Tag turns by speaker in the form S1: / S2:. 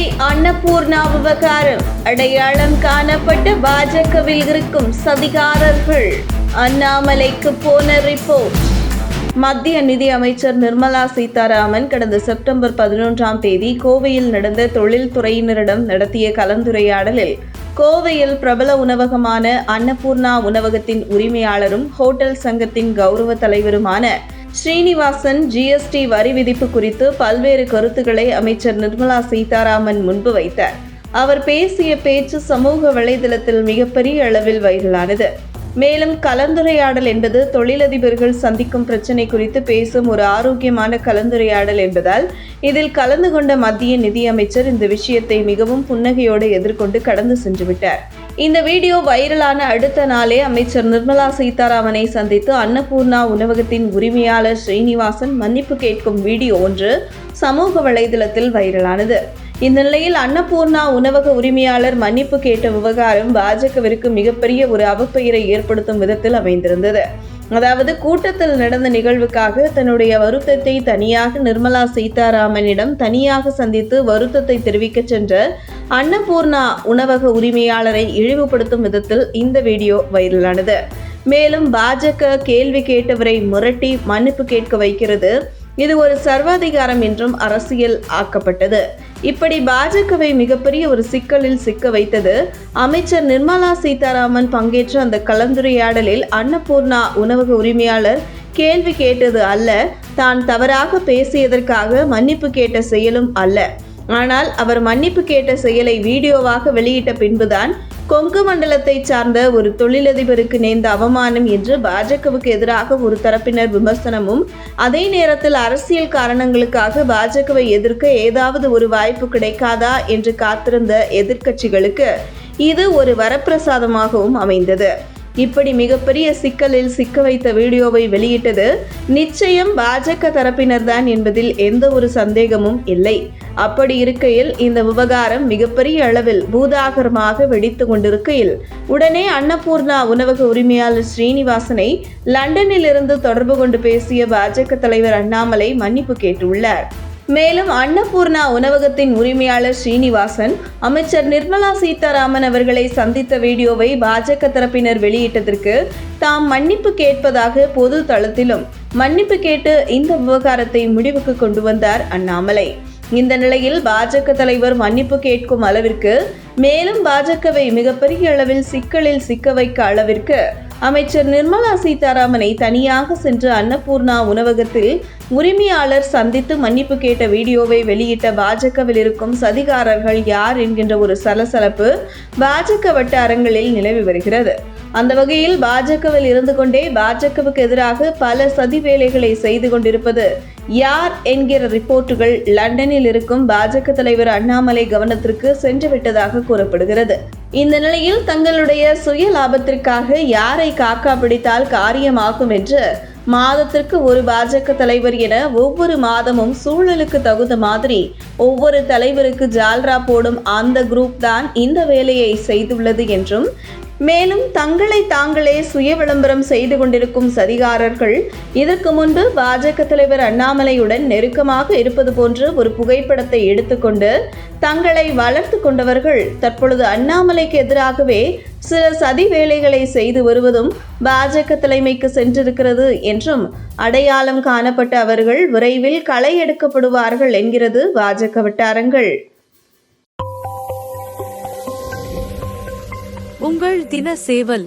S1: கோவை அன்னபூர்ணா விவகாரம் அடையாளம் காணப்பட்ட பாஜகவில் இருக்கும் சதிகாரர்கள். அண்ணாமலைக்கு போன ரிப்போர்ட். மத்திய நிதி அமைச்சர் நிர்மலா சீதாராமன் கடந்த செப்டம்பர் 11ஆம் தேதி கோவையில் நடந்த தொழில்துறையினரிடம் நடத்திய கலந்துரையாடலில் கோவையில் பிரபல உணவகமான அன்னபூர்ணா உணவகத்தின் உரிமையாளரும் ஹோட்டல் சங்கத்தின் கௌரவ தலைவருமான ஸ்ரீனிவாசன் ஜிஎஸ்டி வரி விதிப்பு குறித்து பல்வேறு கருத்துக்களை அமைச்சர் நிர்மலா சீதாராமன் முன்பு வைத்தார். அவர் பேசிய பேச்சு சமூக வலைதளத்தில் மிகப்பெரிய அளவில் வைரலானது. மேலும் கலந்துரையாடல் என்பது தொழிலதிபர்கள் சந்திக்கும் பிரச்சினை குறித்து பேசும் ஒரு ஆரோக்கியமான கலந்துரையாடல் என்பதால் இதில் கலந்து கொண்ட மத்திய நிதியமைச்சர் இந்த விஷயத்தை மிகவும் புன்னகையோடு எதிர்கொண்டு கடந்து சென்று விட்டார். இந்த வீடியோ வைரலான அடுத்த நாளே அமைச்சர் நிர்மலா சீதாராமனை சந்தித்து அன்னபூர்ணா உணவகத்தின் உரிமையாளர் ஸ்ரீனிவாசன் மன்னிப்பு கேட்கும் வீடியோ ஒன்று சமூக வலைதளத்தில் வைரலானது. இந்த நிலையில் அன்னபூர்ணா உணவக உரிமையாளர் மன்னிப்பு கேட்ட விவகாரம் பாஜகவிற்கு மிகப்பெரிய ஒரு அவப்பெயரை ஏற்படுத்தும் விதத்தில் அமைந்திருந்தது. அதாவது கூட்டத்தில் நடந்த நிகழ்வுக்காக தன்னுடைய வருத்தத்தை தனியாக நிர்மலா சீதாராமனிடம் தனியாக சந்தித்து வருத்தத்தை தெரிவிக்க சென்ற அன்னபூர்ணா உணவக உரிமையாளரை இழிவுபடுத்தும் விதத்தில் இந்த வீடியோ வைரலானது. மேலும் பாஜக கேள்வி கேட்டவரை மிரட்டி மன்னிப்பு கேட்க வைக்கிறது, இது ஒரு சர்வாதிகாரம் என்றும் அரசியல் ஆக்கப்பட்டது. இப்படி பாஜகவை மிகப்பெரிய ஒரு சிக்கலில் சிக்க வைத்தது. அமைச்சர் நிர்மலா சீதாராமன் பங்கேற்ற அந்த கலந்துரையாடலில் அன்னபூர்ணா உணவக உரிமையாளர் கேள்வி கேட்டது அல்ல, தான் தவறாக பேசியதற்காக மன்னிப்பு கேட்ட செயலும் அல்ல. ஆனால் அவர் மன்னிப்பு கேட்ட செயலை வீடியோவாக வெளியிட்ட பின்புதான் கொங்கு மண்டலத்தை சார்ந்த ஒரு தொழிலதிபருக்கு நேர்ந்த அவமானம் என்று பாஜகவுக்கு எதிராக ஒரு தரப்பினர் விமர்சனமும், அதே நேரத்தில் அரசியல் காரணங்களுக்காக பாஜகவை எதிர்க்க ஏதாவது ஒரு வாய்ப்பு கிடைக்காதா என்று காத்திருந்த எதிர்க்கட்சிகளுக்கு இது ஒரு வரப்பிரசாதமாகவும் அமைந்தது. இப்படி மிகப்பெரிய சிக்கலில் சிக்க வைத்த வீடியோவை வெளியிட்டது நிச்சயம் பாஜக தரப்பினர் தான் என்பதில் எந்த ஒரு சந்தேகமும் இல்லை. அப்படி இருக்கையில் இந்த விவகாரம் மிகப்பெரிய அளவில் பூதாகரமாக வெடித்து கொண்டிருக்கையில் உடனே அன்னபூர்ணா உணவக உரிமையாளர் ஸ்ரீனிவாசனை லண்டனில் இருந்து தொடர்பு கொண்டு பேசிய பாஜக தலைவர் அண்ணாமலை மன்னிப்பு கேட்டுள்ளார். மேலும் அன்னபூர்ணா உணவகத்தின் உரிமையாளர் ஸ்ரீனிவாசன் அமைச்சர் நிர்மலா சீதாராமன் அவர்களை சந்தித்த வீடியோவை பாஜக தரப்பினர் வெளியிட்டதற்கு தாம் மன்னிப்பு கேட்பதாக பொது தளத்திலும் மன்னிப்பு கேட்டு இந்த விவகாரத்தை முடிவுக்கு கொண்டு வந்தார் அண்ணாமலை. இந்த நிலையில் பாஜக தலைவர் மன்னிப்பு கேட்கும் அளவிற்கு, மேலும் பாஜகவை மிகப்பெரிய அளவில் சிக்கலில் சிக்க வைக்க அளவிற்கு அமைச்சர் நிர்மலா சீதாராமனை தனியாக சென்று அன்னபூர்ணா உணவகத்தில் உரிமையாளர் சந்தித்து மன்னிப்பு கேட்ட வீடியோவை வெளியிட்ட பாஜகவில் இருக்கும் சதிகாரர்கள் யார் என்கின்ற ஒரு சலசலப்பு பாஜக வட்டாரங்களில் நிலவி வருகிறது. அந்த வகையில் பாஜகவில் இருந்து கொண்டே பாஜகவுக்கு எதிராக பல சதி வேலைகளை செய்து கொண்டிருப்பது யார் என்கிற ரிப்போர்ட்டுகள் லண்டனில் இருக்கும் பாஜக தலைவர் அண்ணாமலை கவனத்திற்கு சென்றுவிட்டதாக கூறப்படுகிறது. இந்த நிலையில் தங்களுடைய சுய லாபத்திற்காக யாரை காக்கா பிடித்தால் காரியமாகும் என்று மாதத்திற்கு ஒரு பாஜக தலைவர் என ஒவ்வொரு மாதமும் சூழலுக்கு தகுந்த மாதிரி ஒவ்வொரு தலைவருக்கு ஜால்ரா போடும் அந்த குரூப் தான் இந்த வேலையை செய்துள்ளது என்றும், மேலும் தங்களை தாங்களே சுய விளம்பரம் செய்து கொண்டிருக்கும் சதிகாரர்கள் இதற்கு முன்பு பாஜக தலைவர் அண்ணாமலையுடன் நெருக்கமாக இருப்பது போன்று ஒரு புகைப்படத்தை எடுத்துக்கொண்டு தங்களை வளர்த்து கொண்டவர்கள் தற்பொழுது அண்ணாமலைக்கு எதிராகவே சில சதி வேலைகளை செய்து வருவதும் பாஜக தலைமைக்கு சென்றிருக்கிறது என்றும், அடையாளம் காணப்பட்ட அவர்கள் விரைவில் களை எடுக்கப்படுவார்கள் என்கிறது பாஜக வட்டாரங்கள்.
S2: உங்கள் தின சேவல்